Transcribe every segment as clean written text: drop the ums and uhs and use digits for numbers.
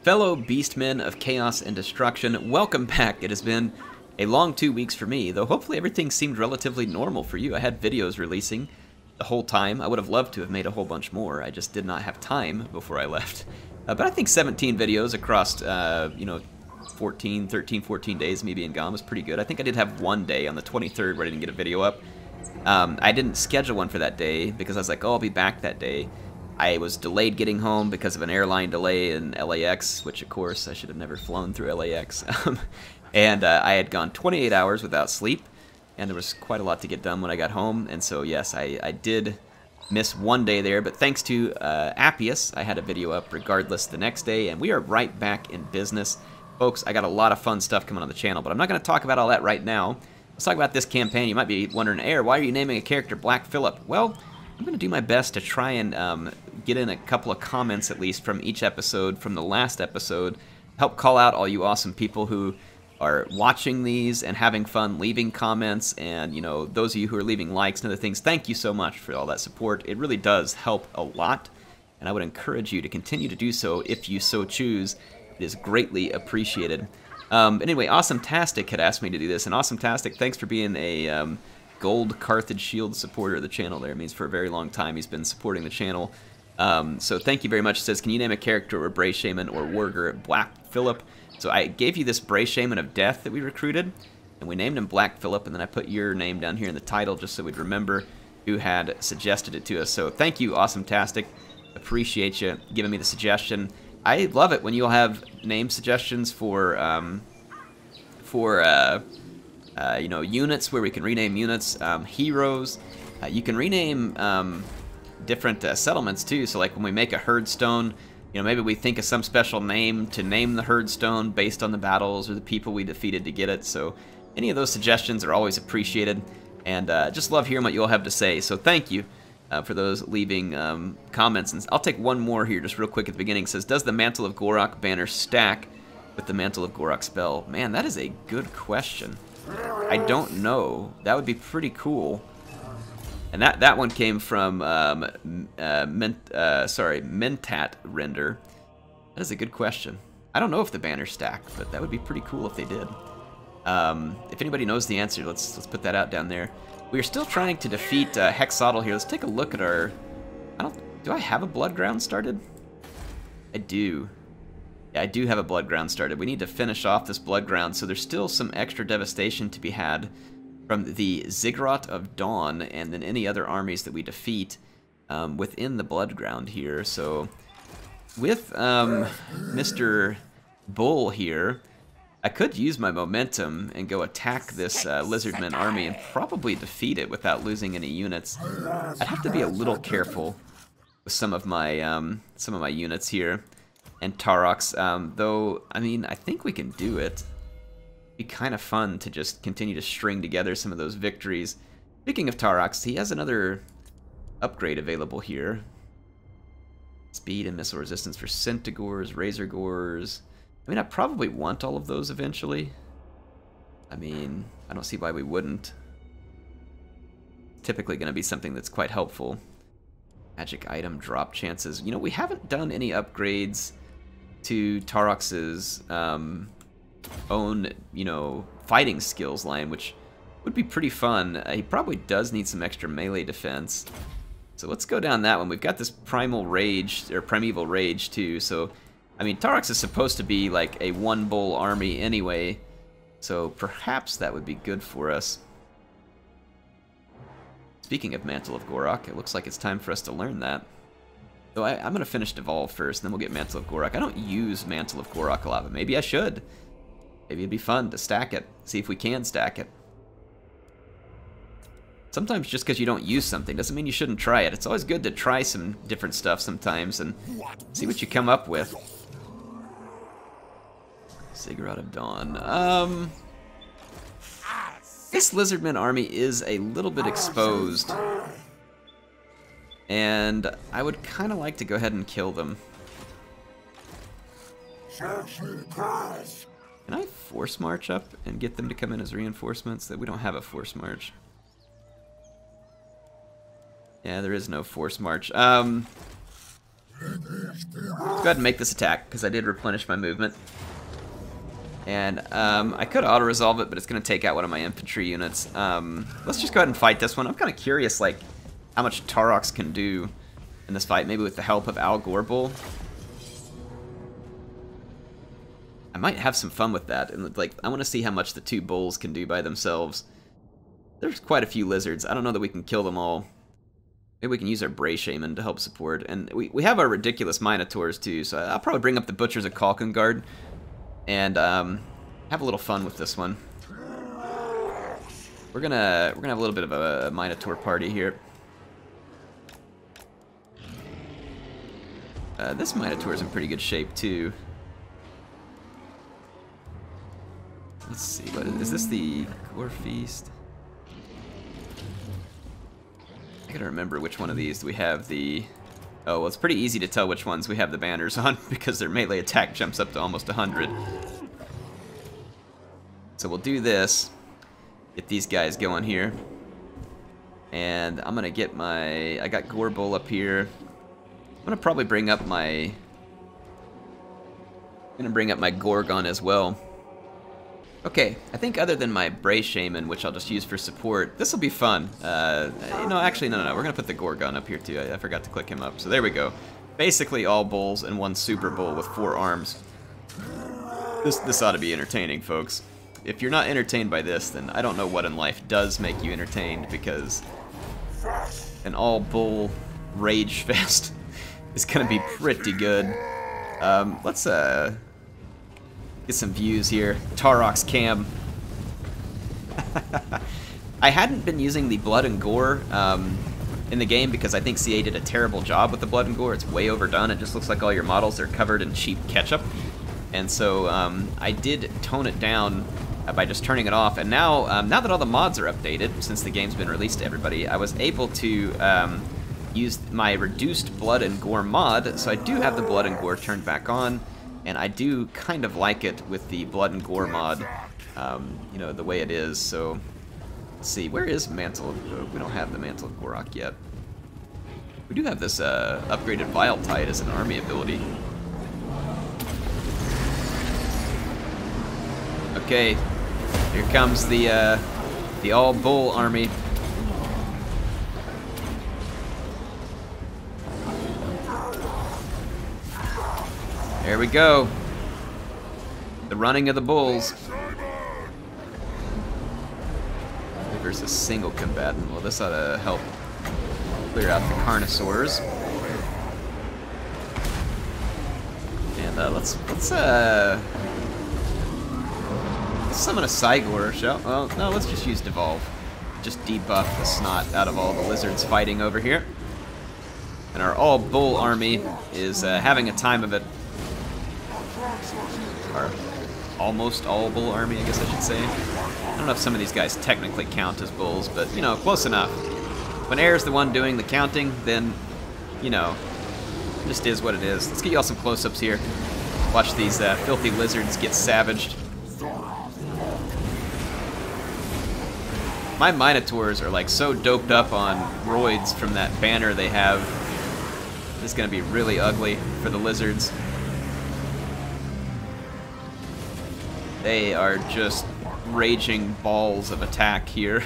Fellow beastmen of chaos and destruction, welcome back. It has been a long 2 weeks for me, though hopefully everything seemed relatively normal for you. I had videos releasing the whole time. I would have loved to have made a whole bunch more. I just did not have time before I left. But I think 17 videos across, 13, 14 days me being gone was pretty good. I think I did have one day on the 23rd where I didn't get a video up. I didn't schedule one for that day because I was like, oh, I'll be back that day. I was delayed getting home because of an airline delay in LAX, which of course I should have never flown through LAX. And I had gone 28 hours without sleep, and there was quite a lot to get done when I got home. And so yes, I did miss one day there, but thanks to Appius, I had a video up regardless the next day, and we are right back in business. Folks, I got a lot of fun stuff coming on the channel, but I'm not going to talk about all that right now. Let's talk about this campaign. You might be wondering, Air, why are you naming a character Black Phillip? Well, I'm going to do my best to try and get in a couple of comments at least from each episode, from the last episode, help call out all you awesome people who are watching these and having fun, leaving comments, and you know, those of you who are leaving likes and other things, thank you so much for all that support. It really does help a lot, and I would encourage you to continue to do so if you so choose. It is greatly appreciated. Anyway, AwesomeTastic had asked me to do this, and AwesomeTastic, thanks for being a Gold Carthage Shield supporter of the channel there. It means for a very long time he's been supporting the channel. So thank you very much. It says, can you name a character or Bray Shaman or Warger Black Phillip? So I gave you this Bray Shaman of Death that we recruited, and we named him Black Phillip, and then I put your name down here in the title just so we'd remember who had suggested it to us. So thank you, AwesomeTastic. Appreciate you giving me the suggestion. I love it when you'll have name suggestions for you know, units where we can rename units, heroes. You can rename different settlements too. So like when we make a herdstone, you know, maybe we think of some special name to name the herdstone based on the battles or the people we defeated to get it. So any of those suggestions are always appreciated, and just love hearing what you all have to say. So thank you for those leaving comments. And I'll take one more here just real quick at the beginning. It says, does the Mantle of Gorok banner stack with the Mantle of Gorok spell? Man, that is a good question. I don't know. That would be pretty cool. And that one came from Mentat Render. That is a good question. I don't know if the banners stack, but that would be pretty cool if they did. If anybody knows the answer, let's put that out down there. We are still trying to defeat Hexotl here. Let's take a look at our... Do I have a Blood Ground started? I do. Yeah, I do have a Blood Ground started. We need to finish off this Blood Ground, so there's still some extra devastation to be had from the Ziggurat of Dawn and then any other armies that we defeat within the Blood Ground here. So with Mr. Bull here, I could use my momentum and go attack this Lizardman army and probably defeat it without losing any units. I'd have to be a little careful with some of my units here. And Taurox, though, I mean, I think we can do it. It'd be kind of fun to just continue to string together some of those victories. Speaking of Taurox, he has another upgrade available here. Speed and missile resistance for Centigores, Razorgores. I mean, I probably want all of those eventually. I mean, I don't see why we wouldn't. Typically going to be something that's quite helpful. Magic item drop chances. You know, we haven't done any upgrades to Taurox's own, you know, fighting skills line, which would be pretty fun. He probably does need some extra melee defense. So let's go down that one. We've got this Primal Rage, or Primeval Rage too, so I mean, Taurox is supposed to be like a one-bull army anyway, so perhaps that would be good for us. Speaking of Mantle of Gorok, it looks like it's time for us to learn that. So I'm going to finish Devolve first, and then we'll get Mantle of Gorok. I don't use Mantle of Gorok a lot, but maybe I should. Maybe it'd be fun to stack it, see if we can stack it. Sometimes just because you don't use something doesn't mean you shouldn't try it. It's always good to try some different stuff sometimes and see what you come up with. Ziggurat of Dawn. This Lizardman army is a little bit exposed, and I would kind of like to go ahead and kill them. Can I force march up and get them to come in as reinforcements? That we don't have a force march. Yeah, there is no force march. go ahead and make this attack, because I did replenish my movement. And I could auto-resolve it, but it's going to take out one of my infantry units. Let's just go ahead and fight this one. I'm kind of curious, like, how much Taurox can do in this fight, maybe with the help of Al Gorbel. I might have some fun with that, and like, I want to see how much the 2 bulls can do by themselves. There's quite a few lizards. I don't know that we can kill them all. Maybe we can use our Bray Shaman to help support. And we have our ridiculous Minotaurs too, so I'll probably bring up the Butchers of Kalkengard and have a little fun with this one. We're gonna have a little bit of a Minotaur party here. This Minotaur is in pretty good shape too. Let's see, what is this, the Gore Feast? I gotta remember which one of these do we have the... Oh, well, it's pretty easy to tell which ones we have the banners on because their melee attack jumps up to almost 100. So we'll do this, get these guys going here. And I'm gonna get my... I got Gorbel up here. I'm gonna probably bring up my... Gorgon as well. Okay, I think other than my Bray Shaman, which I'll just use for support, this will be fun. No, actually, no. We're going to put the Gorgon up here, too. I forgot to click him up. So there we go. Basically all bulls and 1 super bull with 4 arms. This ought to be entertaining, folks. If you're not entertained by this, then I don't know what in life does make you entertained, because an all-bull rage fest is going to be pretty good. Let's, get some views here. Taurox cam. I hadn't been using the blood and gore in the game because I think CA did a terrible job with the blood and gore. It's way overdone. It just looks like all your models are covered in cheap ketchup. And so I did tone it down by just turning it off. And now, now that all the mods are updated, since the game's been released to everybody, I was able to use my reduced blood and gore mod. So I do have the blood and gore turned back on. And I do kind of like it with the blood and gore mod, you know, the way it is. So, let's see, where is Mantle of... we don't have the Mantle of Gorok yet. We do have this upgraded Vile Tide as an army ability. Okay, here comes the all-bull army. There we go. The running of the bulls. There's a single combatant. Well, this ought to help clear out the Carnosaurs. And let's summon a Cygor, shall? Well, no, let's just use Devolve. Just debuff the snot out of all the lizards fighting over here. And our all-bull army is having a time of it. Our almost all-bull army, I guess I should say. I don't know if some of these guys technically count as bulls, but, you know, close enough. When Air's the one doing the counting, then, you know, it just is what it is. Let's get y'all some close-ups here. Watch these filthy lizards get savaged. My Minotaurs are, like, so doped up on roids from that banner they have. This is going to be really ugly for the lizards. They are just raging balls of attack here.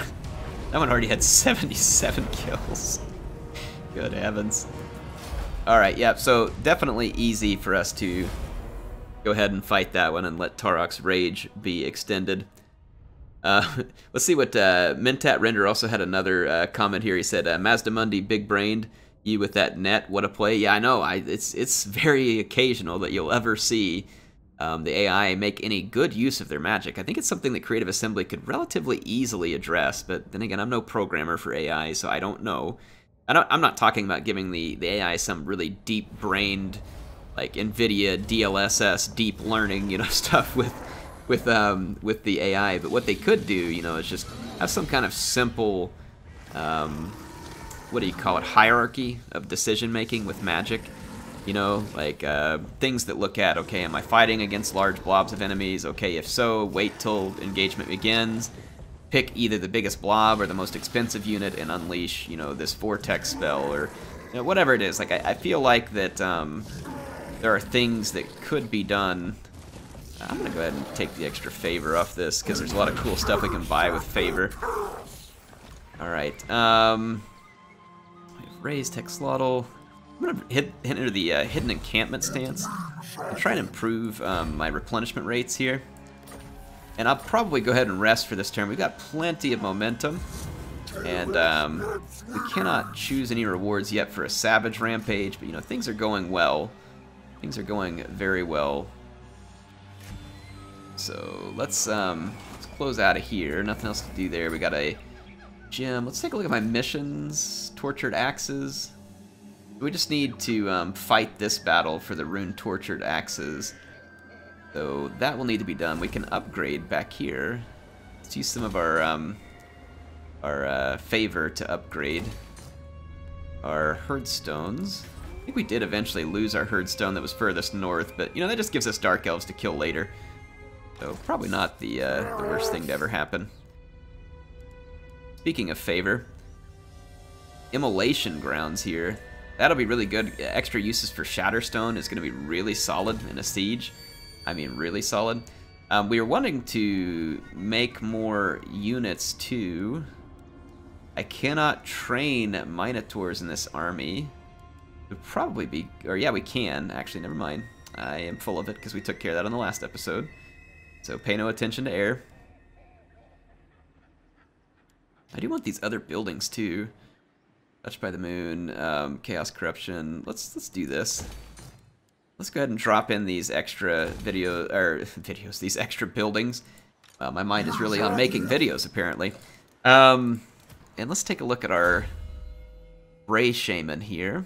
That one already had 77 kills. Good heavens. Alright, yeah, so definitely easy for us to go ahead and fight that one and let Taurox rage be extended. Let's see what Mentat Render also had another comment here. He said, Mazdamundi big-brained, you with that net, what a play. Yeah, I know. It's very occasional that you'll ever see the AI make any good use of their magic. I think it's something that Creative Assembly could relatively easily address, but then again, I'm no programmer for AI, so I don't know. I'm not talking about giving the AI some really deep-brained, like NVIDIA DLSS deep learning, you know, stuff with the AI, but what they could do, you know, is just have some kind of simple, what do you call it, hierarchy of decision making with magic. You know, like things that look at, okay, am I fighting against large blobs of enemies? Okay, if so, wait till engagement begins. Pick either the biggest blob or the most expensive unit and unleash, you know, this vortex spell or, you know, whatever it is. Like, I feel like that there are things that could be done. I'm going to go ahead and take the extra favor off this, because there's a lot of cool stuff we can buy with favor. Alright, we have raised Hexlotl. I'm going to enter the hidden encampment stance and try and improve my replenishment rates here. And I'll probably go ahead and rest for this turn. We've got plenty of momentum. And we cannot choose any rewards yet for a Savage Rampage, but you know, things are going well. Things are going very well. So let's close out of here. Nothing else to do there. We got a gym. Let's take a look at my missions. Tortured Axes. We just need to fight this battle for the Rune Tortured Axes. So that will need to be done. We can upgrade back here. Let's use some of our favor to upgrade our Herdstones. I think we did eventually lose our Herdstone that was furthest north, but you know, that just gives us Dark Elves to kill later. So probably not the worst thing to ever happen. Speaking of favor, Immolation Grounds here. That'll be really good. Extra uses for Shatterstone is going to be really solid in a siege. I mean, really solid. We were wanting to make more units too. I cannot train Minotaurs in this army. It would probably be, or yeah, we can. Actually, never mind. I am full of it because we took care of that on the last episode. So pay no attention to air. I do want these other buildings too. Touched by the Moon, Chaos Corruption. Let's do this. Let's go ahead and drop in these extra these extra buildings. My mind is really on making videos apparently. And let's take a look at our Bray Shaman here. I'm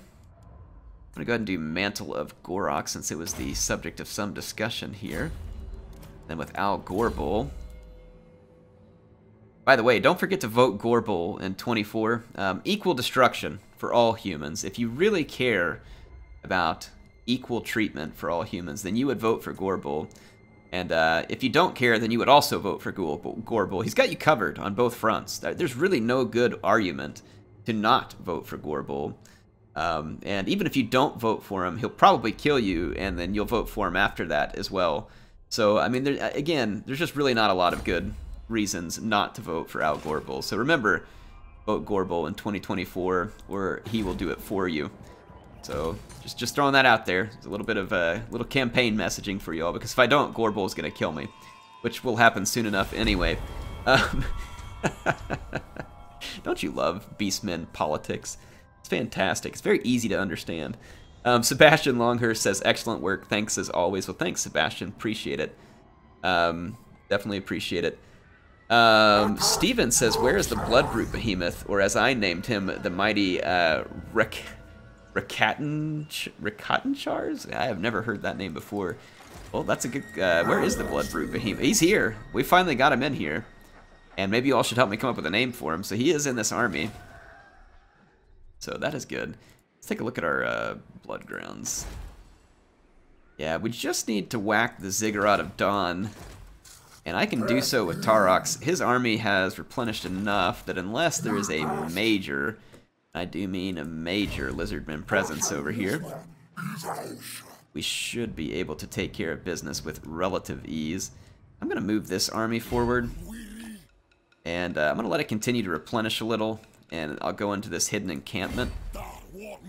gonna go ahead and do Mantle of Gorok since it was the subject of some discussion here. Then with Al Gorbel. By the way, don't forget to vote Gorbel in 24. Equal destruction for all humans. If you really care about equal treatment for all humans, then you would vote for Gorbel. And if you don't care, then you would also vote for Gorbel. He's got you covered on both fronts. There's really no good argument to not vote for Gorbel. And even if you don't vote for him, he'll probably kill you, and then you'll vote for him after that as well. So, I mean, again, there's just really not a lot of good reasons not to vote for Al Gorbel. So remember, vote Gorbel in 2024, or he will do it for you. So just throwing that out there. It's a little bit of a little campaign messaging for y'all, because if I don't, Gorbel is going to kill me, which will happen soon enough anyway. Don't you love Beastmen politics? It's fantastic. It's very easy to understand. Sebastian Longhurst says, excellent work. Thanks as always. Well, thanks, Sebastian. Appreciate it. Definitely appreciate it. Steven says, where is the Bloodbrute Behemoth? Or as I named him, the mighty Rakatanchars? I have never heard that name before. Well, that's a good... where is the Bloodbrute Behemoth? He's here. We finally got him in here. And maybe you all should help me come up with a name for him. So he is in this army. So that is good. Let's take a look at our blood grounds. Yeah, we just need to whack the Ziggurat of Dawn. And I can do so with Taurox. His army has replenished enough that unless there is a major, I do mean a major Lizardman presence over here, we should be able to take care of business with relative ease. I'm going to move this army forward. And I'm going to let it continue to replenish a little. And I'll go into this hidden encampment.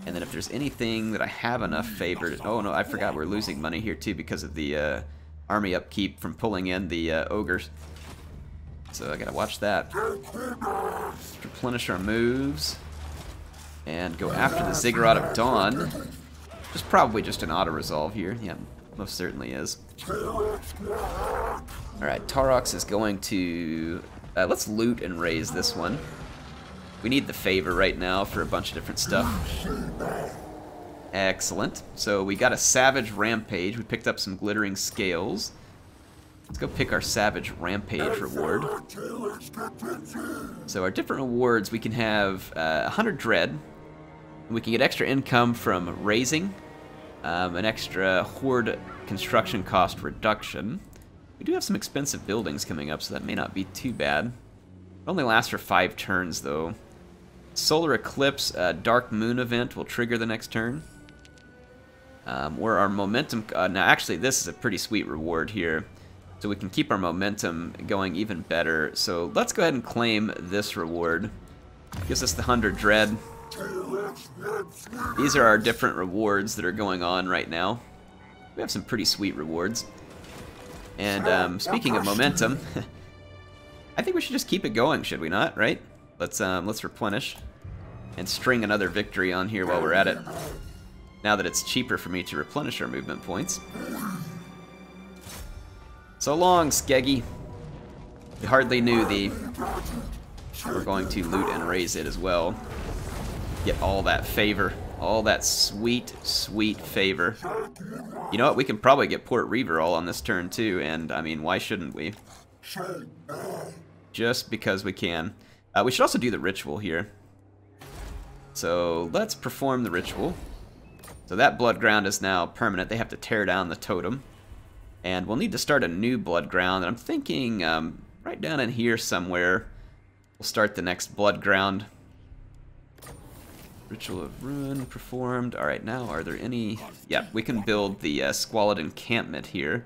And then if there's anything that I have enough favored... Oh no, I forgot we're losing money here too because of the army upkeep from pulling in the ogres. So I gotta watch that. Let's replenish our moves. And go after the Ziggurat of Dawn. Which is probably just an auto-resolve here. Yeah, most certainly is. Alright, Taurox is going to... let's loot and raise this one. We need the favor right now for a bunch of different stuff. Excellent. So we got a Savage Rampage. We picked up some Glittering Scales. Let's go pick our Savage Rampage reward. So our different rewards, we can have 100 Dread. And we can get extra income from raising. An extra Horde construction cost reduction. We do have some expensive buildings coming up, so that may not be too bad. It only lasts for 5 turns, though. Solar Eclipse, Dark Moon event will trigger the next turn. Where our momentum... now, actually, this is a pretty sweet reward here. So we can keep our momentum going even better. So let's go ahead and claim this reward. Gives us the 100 dread. These are our different rewards that are going on right now. We have some pretty sweet rewards. And speaking of momentum, I think we should just keep it going, should we not? Right? Let's replenish and string another victory on here while we're at it. Now that it's cheaper for me to replenish our movement points. So long, Skeggy. We hardly knew thee. We're going to loot and raise it as well. Get all that favor. All that sweet, sweet favor. You know what? We can probably get Port Reaver all on this turn too, and I mean, why shouldn't we? Just because we can. We should also do the ritual here. So let's perform the ritual. So that blood ground is now permanent. They have to tear down the totem. And we'll need to start a new blood ground. And I'm thinking right down in here somewhere, we'll start the next blood ground. Ritual of Ruin performed. Alright, now are there any... Yeah, we can build the Squalid Encampment here.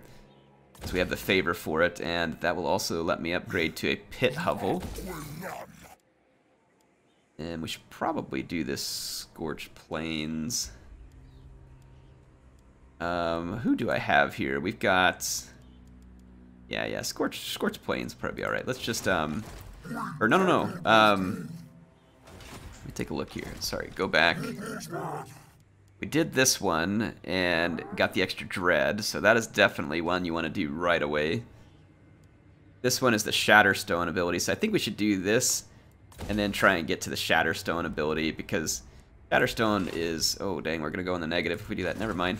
So we have the favor for it. And that will also let me upgrade to a Pit Hovel. And we should probably do this Scorched Plains. Who do I have here? We've got... Yeah, Scorched Plains would probably be alright. Let's just, or no. Let me take a look here. Sorry, go back. We did this one and got the extra dread, so that is definitely one you want to do right away. This one is the Shatterstone ability, so I think we should do this and then try and get to the Shatterstone ability, because Shatterstone is... Oh, dang, we're going to go in the negative if we do that. Never mind.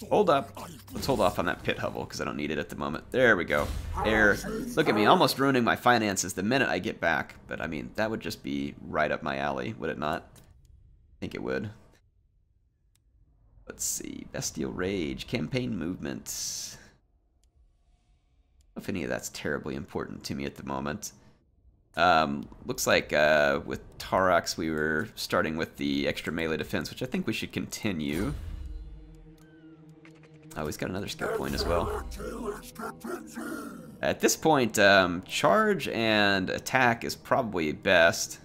Hold up. Let's hold off on that Pit Hovel, because I don't need it at the moment. There we go. There. Look at me, almost ruining my finances the minute I get back. But, I mean, that would just be right up my alley, would it not? I think it would. Let's see. Bestial Rage. Campaign Movement. I don't know if any of that's terribly important to me at the moment. Looks like with Taurox we were starting with the extra melee defense, which I think we should continue. Oh, he's got another skill point as well. At this point, charge and attack is probably best.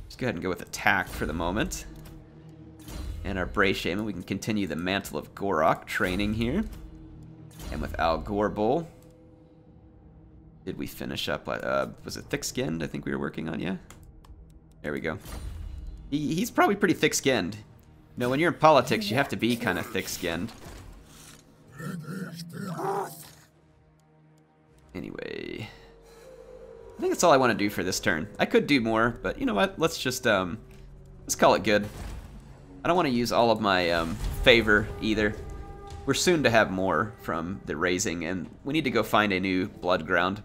Let's go ahead and go with attack for the moment. And our Bray Shaman, we can continue the Mantle of Gorok training here. And with Al Gorbul, did we finish up? Was it thick-skinned? I think we were working on, yeah. There we go. He's probably pretty thick-skinned. You know, when you're in politics, you have to be kind of thick-skinned. Anyway, I think that's all I want to do for this turn. I could do more, but you know what? Let's just let's call it good. I don't want to use all of my favor either. We're soon to have more from the raising, and we need to go find a new blood ground.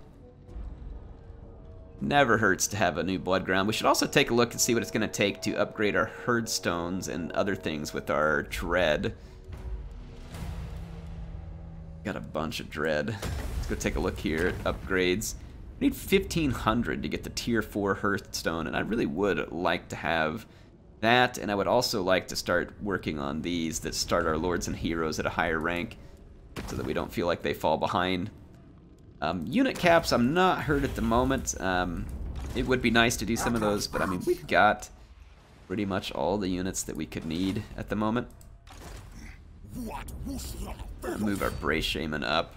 Never hurts to have a new blood ground. We should also take a look and see what it's going to take to upgrade our herd stones and other things with our dread. Got a bunch of dread. Let's go take a look here at upgrades. We need 1,500 to get the tier 4 hearthstone, and I really would like to have that, and I would also like to start working on these that start our lords and heroes at a higher rank so that we don't feel like they fall behind. Unit caps, I'm not hurt at the moment. It would be nice to do some of those, but I mean, we've got pretty much all the units that we could need at the moment. Move our Bray Shaman up.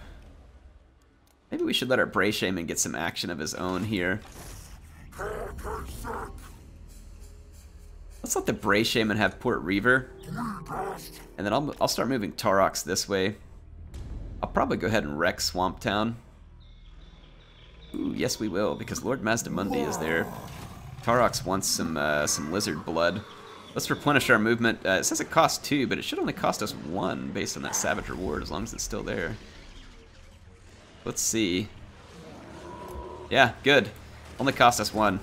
Maybe we should let our Bray Shaman get some action of his own here. Let's let the Bray Shaman have Port Reaver. And then I'll start moving Taurox this way. I'll probably go ahead and wreck Swamp Town. Ooh, yes we will, because Lord Mazdamundi is there. Taurox wants some lizard blood. Let's replenish our movement. It says it costs 2, but it should only cost us 1 based on that Savage reward, as long as it's still there. Let's see. Yeah, good. Only cost us 1.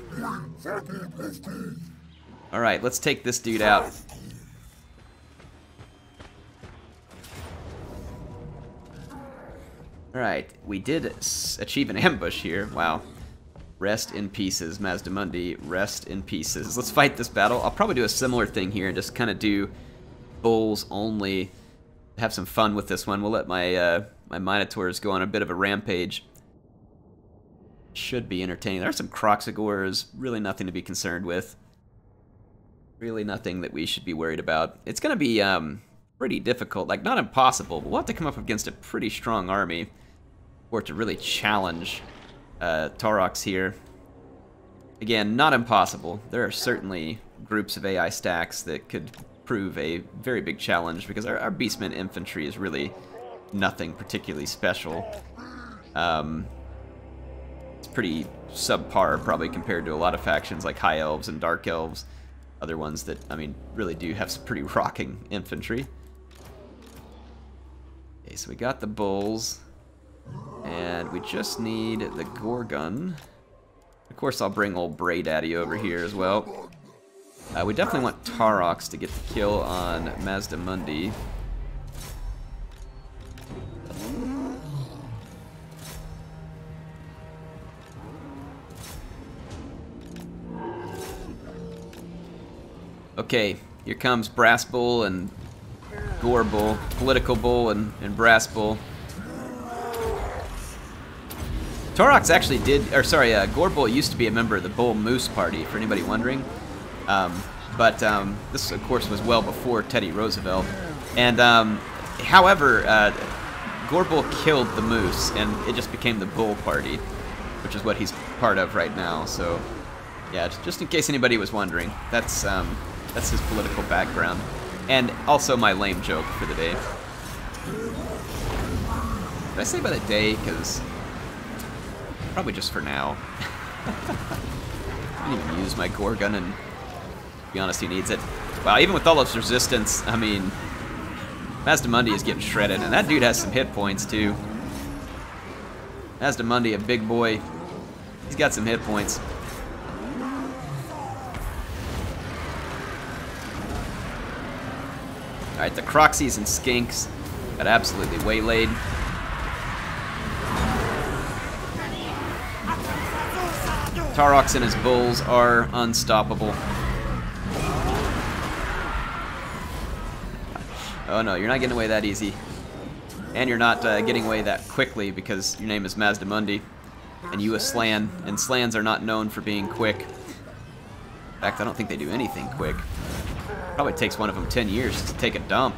Alright, let's take this dude out. Alright, we did achieve an ambush here. Wow. Rest in pieces, Mazdamundi. Rest in pieces. Let's fight this battle. I'll probably do a similar thing here and just kind of do bulls only. Have some fun with this one. We'll let my my Minotaurs go on a bit of a rampage. Should be entertaining. There are some Croxagores. Really nothing to be concerned with. Really nothing that we should be worried about. It's going to be pretty difficult. Like, not impossible, but we'll have to come up against a pretty strong army for it to really challenge Taurox here. Again, not impossible. There are certainly groups of AI stacks that could prove a very big challenge, because our Beastmen infantry is really nothing particularly special. It's pretty subpar, probably, compared to a lot of factions like High Elves and Dark Elves. Other ones that, I mean, really do have some pretty rocking infantry. Okay, so we got the bulls. And we just need the Gorgon. Of course, I'll bring old Bray Daddy over here as well. We definitely want Taurox to get the kill on Mazdamundi. Okay, here comes Brass Bull and Gore Bull, Political Bull and Brass Bull. Taurox actually did, or sorry, Gore Bull used to be a member of the Bull Moose Party, for anybody wondering. But this, of course, was well before Teddy Roosevelt. And, however, Gore Bull killed the Moose, and it just became the Bull Party, which is what he's part of right now. So, yeah, just in case anybody was wondering, that's his political background. And also my lame joke for the day. Did I say by the day? Because probably just for now. I didn't even use my Gorgon, and to be honest, he needs it. Wow, even with all this resistance, I mean, Mazdamundi is getting shredded, and that dude has some hit points too. Mazdamundi, a big boy, he's got some hit points. Alright, the Croxies and Skinks got absolutely waylaid. Taurox and his bulls are unstoppable. Oh no, you're not getting away that easy. And you're not getting away that quickly, because your name is Mazdamundi, and you a Slan, and Slans are not known for being quick. In fact, I don't think they do anything quick. Probably takes one of them 10 years to take a dump.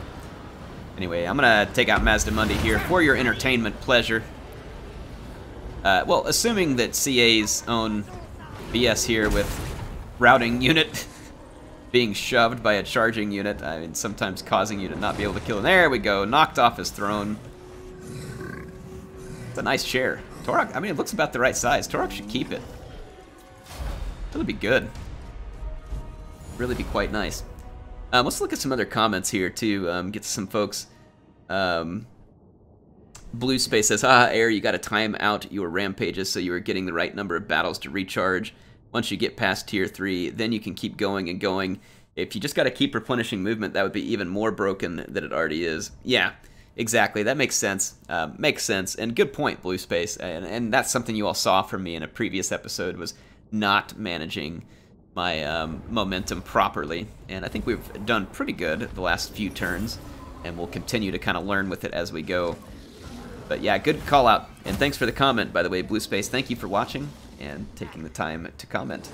Anyway, I'm gonna take out Mazdamundi here for your entertainment pleasure. Well, assuming that CA's own BS here with routing unit being shoved by a charging unit, I mean, sometimes causing you to not be able to kill him. There we go, knocked off his throne. It's a nice chair. Taurox, I mean, it looks about the right size. Taurox should keep it. It'll be good. Really be quite nice. Let's look at some other comments here, too. Get to some folks. Blue Space says, Air, you got to time out your rampages so you are getting the right number of battles to recharge. Once you get past tier 3, then you can keep going and going. If you just got to keep replenishing movement, that would be even more broken than it already is. Yeah, exactly. That makes sense. Makes sense. And good point, Blue Space. And that's something you all saw from me in a previous episode, was not managing my momentum properly. And I think we've done pretty good the last few turns, and we'll continue to kind of learn with it as we go. But yeah, good call out. And thanks for the comment, by the way, Blue Space. Thank you for watching and taking the time to comment.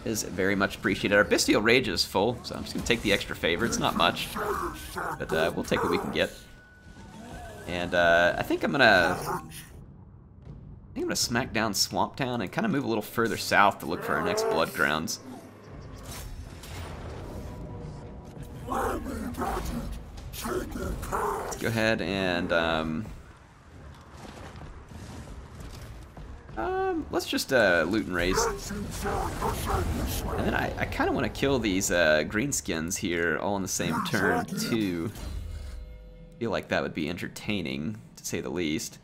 It is very much appreciated. Our Bestial Rage is full, so I'm just going to take the extra favor. It's not much, but we'll take what we can get. And I think I'm going to smack down Swamp Town and kind of move a little further south to look for our next Blood Grounds. Let's go ahead and let's just loot and raise. And then I kind of want to kill these greenskins here all in the same turn too. I feel like that would be entertaining, to say the least.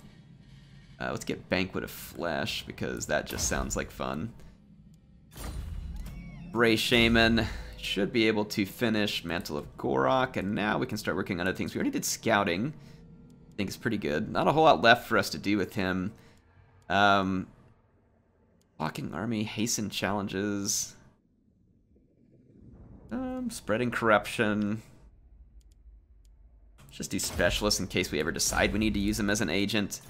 Let's get Banquet of Flesh, because that just sounds like fun. Bray Shaman should be able to finish Mantle of Gorok, and now we can start working on other things. We already did Scouting. I think it's pretty good. Not a whole lot left for us to do with him. Blocking Army, Hasten Challenges. Spreading Corruption. Just do specialists in case we ever decide we need to use him as an agent.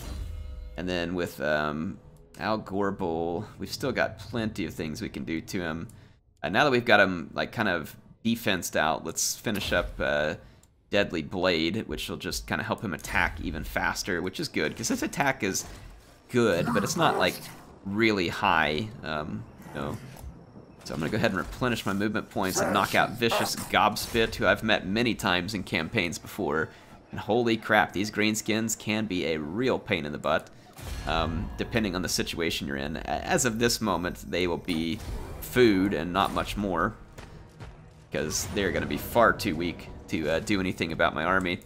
And then with Al Gorbel, we've still got plenty of things we can do to him. Now that we've got him like kind of defensed out, let's finish up Deadly Blade, which will just kind of help him attack even faster, which is good, because his attack is good, but it's not like really high, you know. So I'm going to go ahead and replenish my movement points and knock out Vicious Gobspit, who I've met many times in campaigns before. And holy crap, these greenskins can be a real pain in the butt, depending on the situation you're in. As of this moment, they will be food and not much more, because they're going to be far too weak to do anything about my army. Go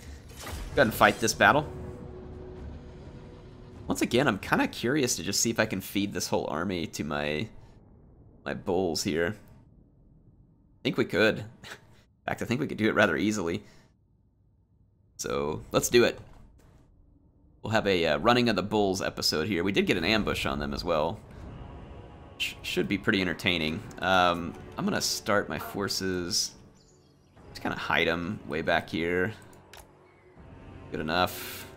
ahead and fight this battle. Once again, I'm kind of curious to just see if I can feed this whole army to my bulls here. I think we could. In fact, I think we could do it rather easily. So let's do it. We'll have a running of the bulls episode here. We did get an ambush on them as well. Should be pretty entertaining. I'm going to start my forces. Just kind of hide them way back here. Good enough.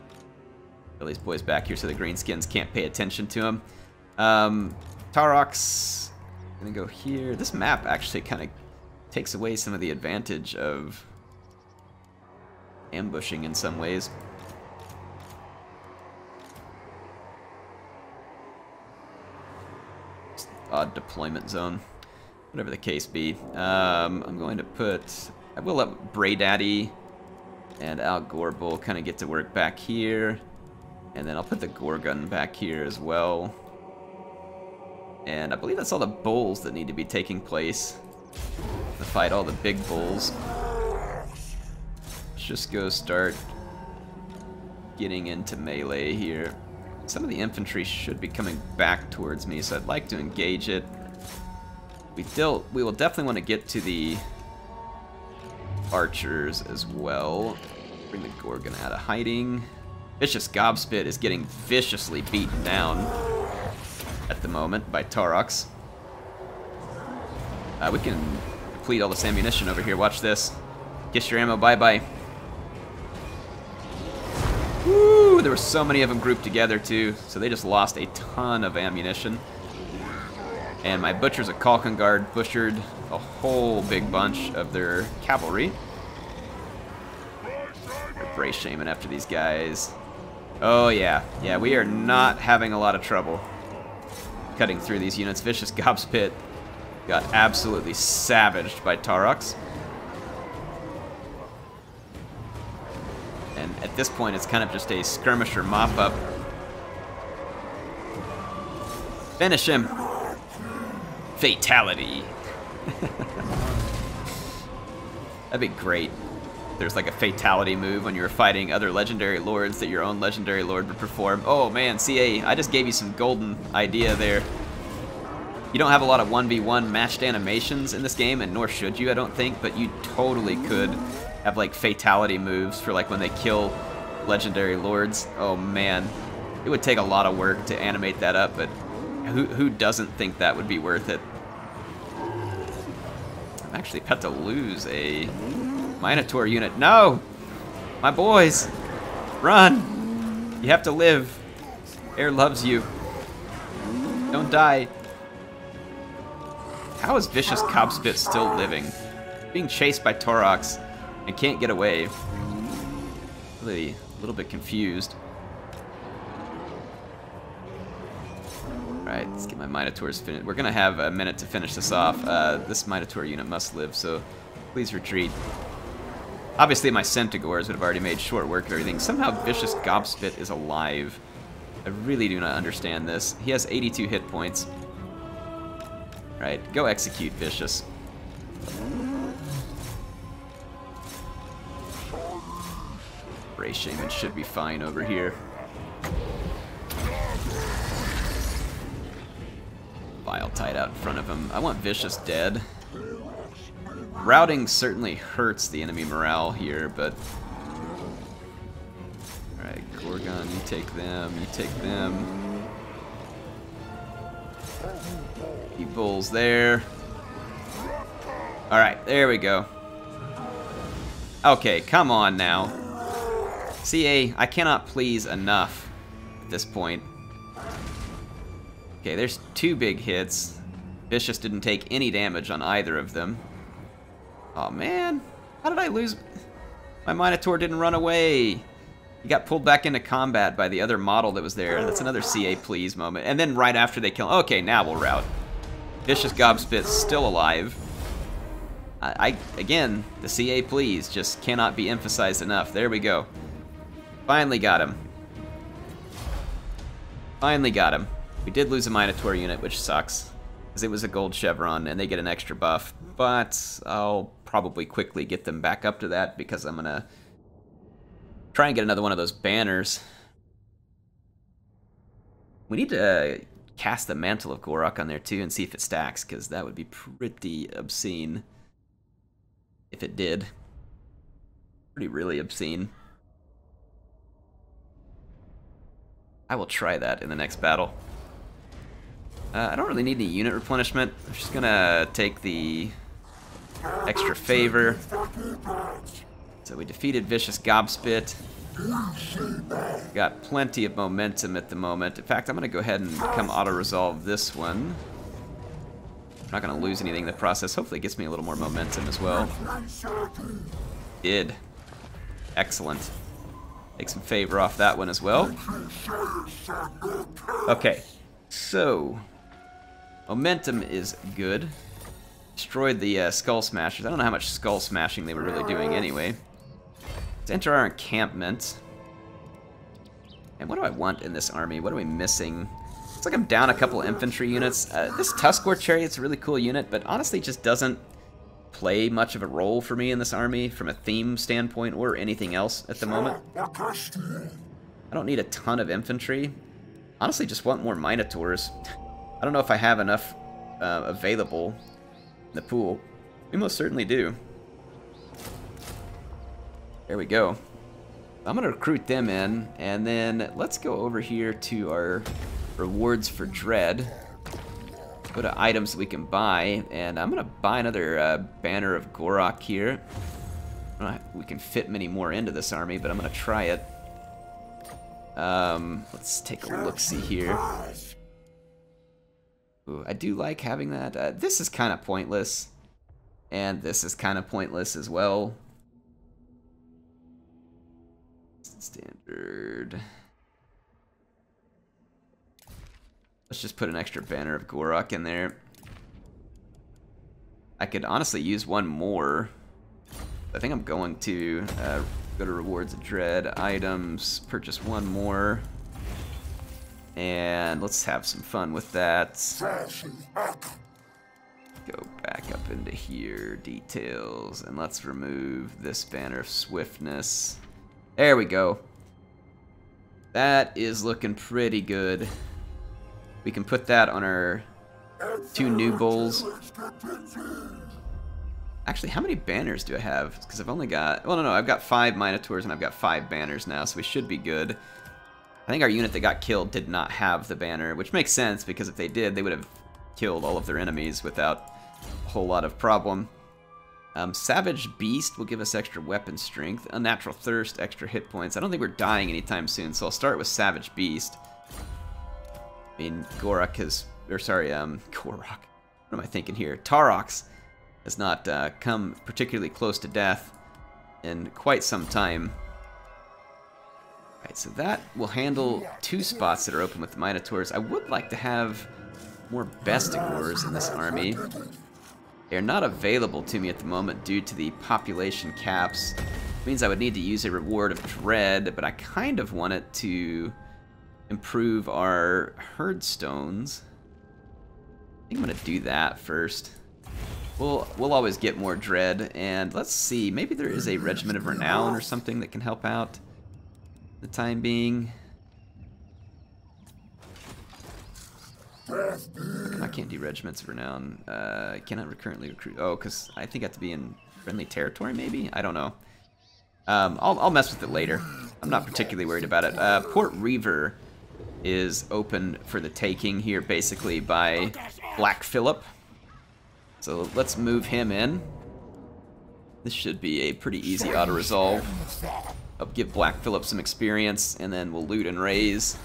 Get these boys back here so the greenskins can't pay attention to them. Taurox, gonna go here. This map actually kind of takes away some of the advantage of ambushing in some ways. Just odd deployment zone. Whatever the case be. I'm going to put... I will let Bray Daddy and Al Gorbel kind of get to work back here. And then I'll put the Gorgon back here as well. And I believe that's all the bulls that need to be taking place to fight all the big bulls. Let's just go start getting into melee here. Some of the infantry should be coming back towards me, so I'd like to engage it. We will definitely want to get to the archers as well. Bring the Gorgon out of hiding. Vicious Gobspit is getting viciously beaten down at the moment by Taurox. We can deplete all this ammunition over here. Watch this. Kiss your ammo, bye-bye. Woo! There were so many of them grouped together, too, so they just lost a ton of ammunition. And my butchers at Kalkengard butchered a whole big bunch of their cavalry. They're Bray Shaman after these guys. Oh yeah, yeah, we are not having a lot of trouble cutting through these units. Vicious Gobspit got absolutely savaged by Taurox. And at this point, it's kind of just a skirmisher mop-up. Finish him! Fatality! That'd be great. There's like a fatality move when you're fighting other legendary lords that your own legendary lord would perform. Oh man, CA, I just gave you some golden idea there. You don't have a lot of 1v1 matched animations in this game, and nor should you, I don't think, but you totally could have like fatality moves for like when they kill legendary lords. Oh man, it would take a lot of work to animate that up, but who doesn't think that would be worth it? I'm actually about to lose a Minotaur unit. No! My boys! Run! You have to live. Air loves you. Don't die. How is Vicious Gobspit still living? Being chased by Taurox and can't get away. Really a little bit confused. Alright, let's get my Minotaurs finished. We're gonna have a minute to finish this off. This Minotaur unit must live, so please retreat. Obviously my Centaurs would have already made short work of everything. Somehow Vicious Gobspit is alive. I really do not understand this. He has 82 hit points. Right, go execute Vicious. Bray Shaman should be fine over here. Vile tied out in front of him. I want Vicious dead. Routing certainly hurts the enemy morale here, but... Alright, Gorgon, you take them, you take them. Keep bulls there. Alright, there we go. Okay, come on now. CA, I cannot please enough at this point. Okay, there's 2 big hits. Vicious didn't take any damage on either of them. Oh man, how did I lose? My Minotaur didn't run away. He got pulled back into combat by the other model that was there. That's another CA please moment. And then right after they kill him, okay, now we'll rout. Vicious Gobspit's still alive. Again, the CA please just cannot be emphasized enough. There we go. Finally got him. Finally got him. We did lose a Minotaur unit, which sucks, because it was a gold chevron and they get an extra buff, but I'll probably quickly get them back up to that because I'm gonna try and get another one of those banners. We need to cast the Mantle of Gorok on there too and see if it stacks, because that would be pretty obscene if it did. Really obscene. I will try that in the next battle. I don't really need any unit replenishment. I'm just gonna take the extra favor. So we defeated Vicious Gobspit. Got plenty of momentum at the moment. In fact, I'm gonna go ahead and come auto-resolve this one. I'm not gonna lose anything in the process. Hopefully it gets me a little more momentum as well. Did. Excellent. Take some favor off that one as well. Okay, so momentum is good. Destroyed the Skull Smashers. I don't know how much Skull Smashing they were really doing anyway. Let's enter our encampment. And what do I want in this army? What are we missing? Looks like I'm down a couple infantry units. This Tuskor Chariot's a really cool unit, but honestly just doesn't play much of a role for me in this army from a theme standpoint or anything else at the moment. I don't need a ton of infantry. Honestly, just want more Minotaurs. I don't know if I have enough available in the pool. We most certainly do. There we go. I'm going to recruit them in, and then let's go over here to our rewards for dread. Go to items that we can buy, and I'm going to buy another Banner of Gorok here. I don't know if we can fit many more into this army, but I'm going to try it. Let's take a look-see here. Ooh, I do like having that. This is kind of pointless, and this is kind of pointless as well. Standard. Let's just put an extra Banner of Gorok in there. I could honestly use one more. I think I'm going to go to Rewards of Dread, Items, purchase one more. And let's have some fun with that. Go back up into here, Details, and let's remove this Banner of Swiftness. There we go. That is looking pretty good. We can put that on our 2 new bulls. Actually, how many banners do I have? Because I've only got... Well, no, I've got 5 Minotaurs and I've got 5 banners now, so we should be good. I think our unit that got killed did not have the banner, which makes sense, because if they did, they would have killed all of their enemies without a whole lot of problem. Savage Beast will give us extra weapon strength. Unnatural Thirst, extra hit points. I don't think we're dying anytime soon, so I'll start with Savage Beast. I mean, Gorok has... Or sorry, Gorok. What am I thinking here? Taurox has not come particularly close to death in quite some time. Alright, so that will handle 2 spots that are open with the Minotaurs. I would like to have more Bestigors in this army. They're not available to me at the moment due to the population caps. It means I would need to use a Reward of Dread, but I kind of want it to improve our herd stones. I think I'm gonna do that first. We'll always get more dread, and let's see, maybe there is a Regiment of Renown or something that can help out the time being. I can't do Regiments of Renown. I cannot currently recruit. Oh, because I think I have to be in friendly territory, maybe? I don't know. I'll mess with it later. I'm not particularly worried about it. Port Reaver is open for the taking here, basically, by Black Phillip. So let's move him in. This should be a pretty easy auto-resolve. give Black Phillip some experience, and then we'll loot and raise.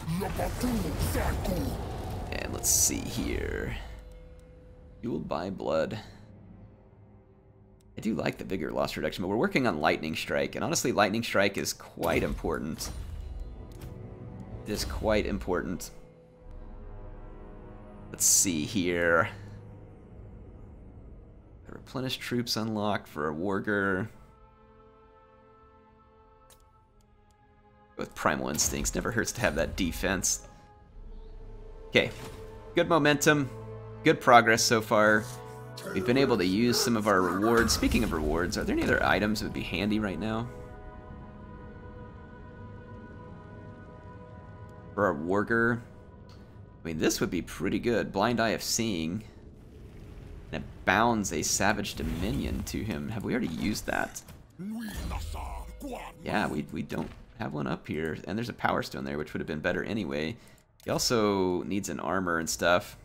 And let's see here. Fueled by blood. I do like the vigor loss reduction, but we're working on Lightning Strike, and honestly, Lightning Strike is quite important. It is quite important. Let's see here. Replenish troops unlocked for a Warger. With Primal Instincts, never hurts to have that defense. Okay, good momentum, good progress so far. We've been able to use some of our rewards. Speaking of rewards, are there any other items that would be handy right now? For our Warger, I mean, this would be pretty good. Blind Eye of Seeing. And it bounds a Savage Dominion to him. Have we already used that? Yeah, we don't have one up here. And there's a Power Stone there, which would have been better anyway. He also needs an armor and stuff.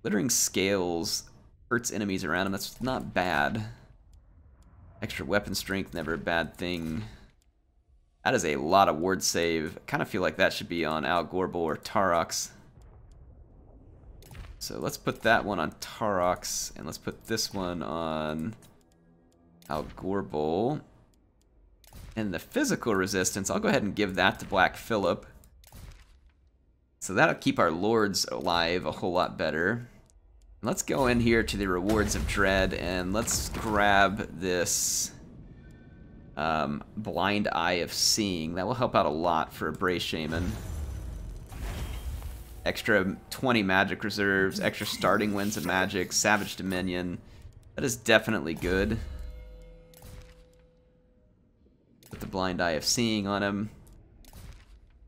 Glittering Scales hurts enemies around him. That's not bad. Extra weapon strength, never a bad thing. That is a lot of ward save. I kind of feel like that should be on Al Gorbel or Taurox. So let's put that one on Taurox, and let's put this one on Al Gorbel. And the physical resistance, I'll go ahead and give that to Black Phillip. So that'll keep our lords alive a whole lot better. Let's go in here to the Rewards of Dread, and let's grab this Blind Eye of Seeing. That will help out a lot for a Bray Shaman. Extra 20 magic reserves, extra starting winds of magic, Savage Dominion. That is definitely good. Put the Blind Eye of Seeing on him.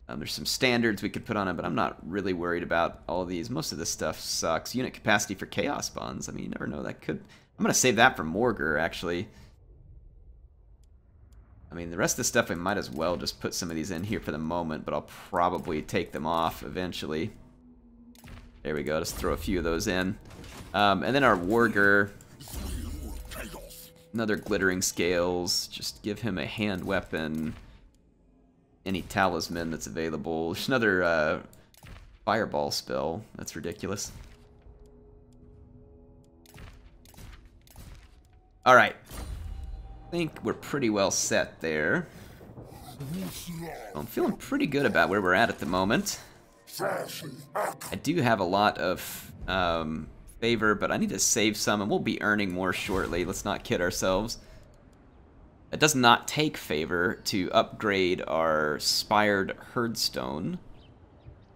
There's some standards we could put on him, but I'm not really worried about all of these. Most of this stuff sucks. Unit capacity for Chaos Bonds. I mean, you never know. That could... I'm going to save that for Morgur, actually. I mean, the rest of the stuff, I might as well just put some of these in here for the moment, but I'll probably take them off eventually. There we go. Just throw a few of those in. And then our Warger. Another Glittering Scales. Just give him a hand weapon. Any talisman that's available. There's another fireball spell. That's ridiculous. Alright. I think we're pretty well set there. I'm feeling pretty good about where we're at the moment. I do have a lot of favor, but I need to save some, and we'll be earning more shortly. Let's not kid ourselves. It does not take favor to upgrade our Spired Herdstone,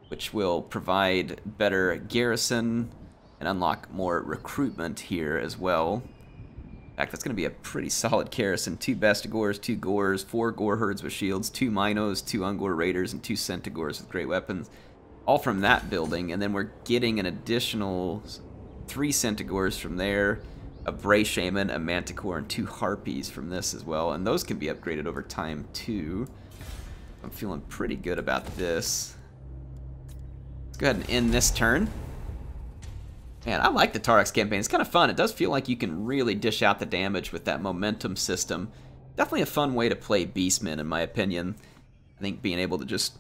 which will provide better garrison and unlock more recruitment here as well. In fact, that's going to be a pretty solid garrison. 2 Bestigors, 2 Gores, 4 Gore Herds with shields, 2 Minos, 2 Ungor Raiders, and 2 Centigores with great weapons. All from that building, and then we're getting an additional 3 Centigores from there, a Bray Shaman, a Manticore, and 2 Harpies from this as well, and those can be upgraded over time too. I'm feeling pretty good about this. Let's go ahead and end this turn. Man, I like the Taurox campaign. It's kind of fun. It does feel like you can really dish out the damage with that momentum system. Definitely a fun way to play Beastmen, in my opinion. I think being able to just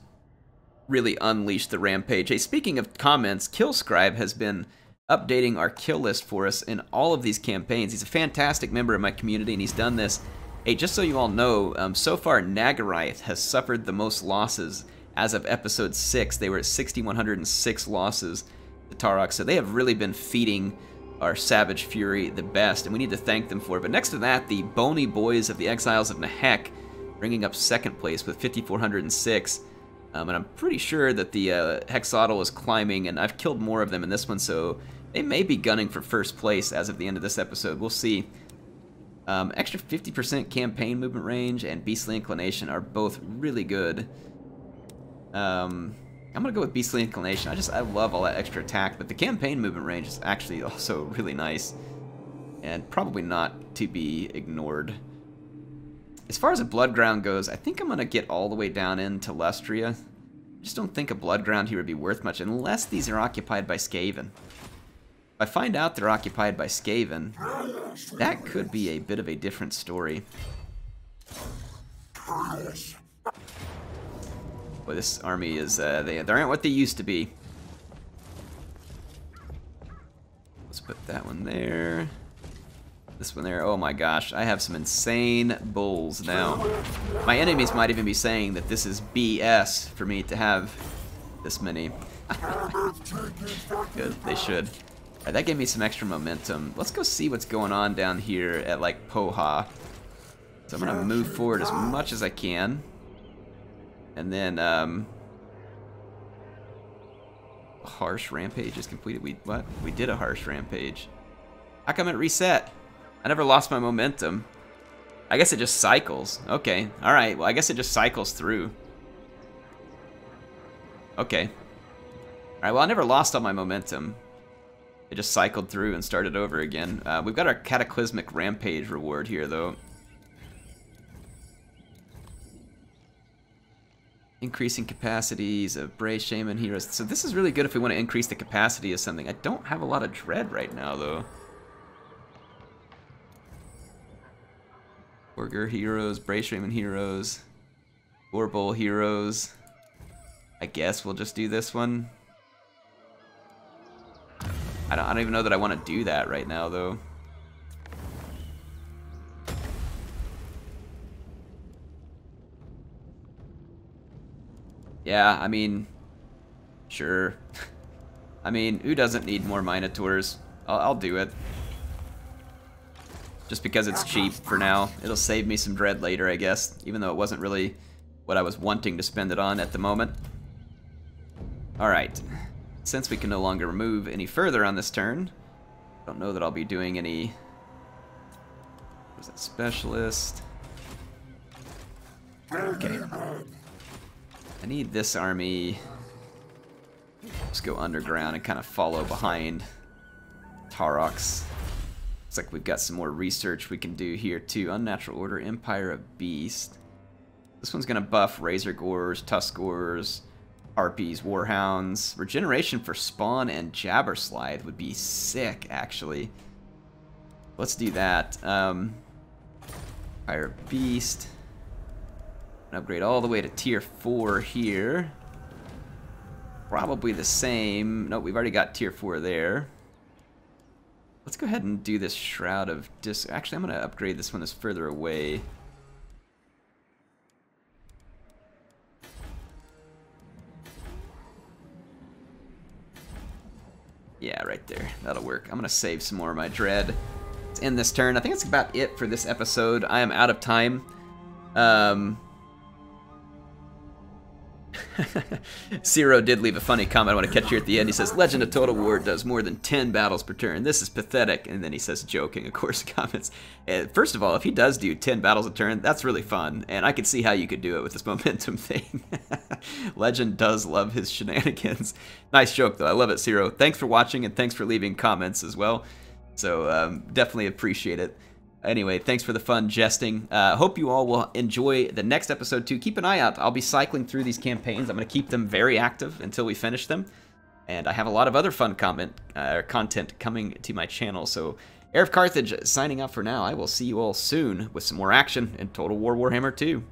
really unleash the rampage. Hey, speaking of comments, Killscribe has been updating our kill list for us in all of these campaigns. He's a fantastic member of my community, and he's done this. Hey, just so you all know, so far Nagarath has suffered the most losses. As of episode 6, they were at 6,106 losses, the Taurox, so they have really been feeding our Savage Fury the best, and we need to thank them for it. But next to that, the Bony Boys of the Exiles of Nahek, bringing up 2nd place with 5,406. And I'm pretty sure that the Hexodal is climbing, and I've killed more of them in this one, so they may be gunning for 1st place as of the end of this episode. We'll see. Extra 50% campaign movement range and Beastly Inclination are both really good. I'm going to go with Beastly Inclination. I love all that extra attack, but the campaign movement range is actually also really nice, and probably not to be ignored. As far as a Bloodground goes, I think I'm going to get all the way down into Lustria. I just don't think a Bloodground here would be worth much, unless these are occupied by Skaven. If I find out they're occupied by Skaven, that could be a bit of a different story. Boy, this army is, they aren't what they used to be. Let's put that one there. This one there. Oh my gosh, I have some insane bulls now. My enemies might even be saying that this is BS for me to have this many. Good, they should. Alright, that gave me some extra momentum. Let's go see what's going on down here at, like, Poha. So I'm gonna move forward as much as I can. And then, harsh rampage is completed. We did a harsh rampage. How come it reset? I never lost my momentum. I guess it just cycles. Okay, alright, well I guess it just cycles through. Okay. Alright, well I never lost all my momentum. It just cycled through and started over again. We've got our Cataclysmic Rampage reward here though. Increasing capacities of Bray Shaman heroes. So this is really good if we want to increase the capacity of something. I don't have a lot of dread right now though. Orger heroes, Bray Shaman heroes, Warbull heroes. I guess we'll just do this one. I don't even know that I want to do that right now though. Yeah, I mean, sure. I mean, who doesn't need more Minotaurs? I'll do it. Just because it's cheap for now. It'll save me some dread later, I guess, even though it wasn't really what I was wanting to spend it on at the moment. Alright. Since we can no longer move any further on this turn, I don't know that I'll be doing any... Was that specialist? Okay. I need this army. Just go underground and kind of follow behind Taurox. Looks like we've got some more research we can do here too. Unnatural Order, Empire of Beast. This one's gonna buff Razor Gores, Tuskgores, Harpies, Warhounds. Regeneration for Spawn and Jabberslide would be sick, actually. Let's do that. Empire of Beast. Upgrade all the way to tier 4 here. Probably the same. Nope, we've already got tier 4 there. Let's go ahead and do this Shroud of Actually, I'm going to upgrade this one that's further away. Yeah, right there. That'll work. I'm going to save some more of my dread. Let's end this turn. I think that's about it for this episode. I am out of time. Zero did leave a funny comment I want to catch here at the end. He says, Legend of Total War does more than 10 battles per turn. This is pathetic. And then he says, joking, of course, comments. First of all, if he does do 10 battles a turn, that's really fun. And I could see how you could do it with this momentum thing. Legend does love his shenanigans. Nice joke, though. I love it, Zero. Thanks for watching, and thanks for leaving comments as well. So definitely appreciate it. Anyway, thanks for the fun jesting. Hope you all will enjoy the next episode too. Keep an eye out. I'll be cycling through these campaigns. I'm going to keep them very active until we finish them. And I have a lot of other fun content coming to my channel. So, HeirofCarthage signing out for now. I will see you all soon with some more action in Total War Warhammer 2.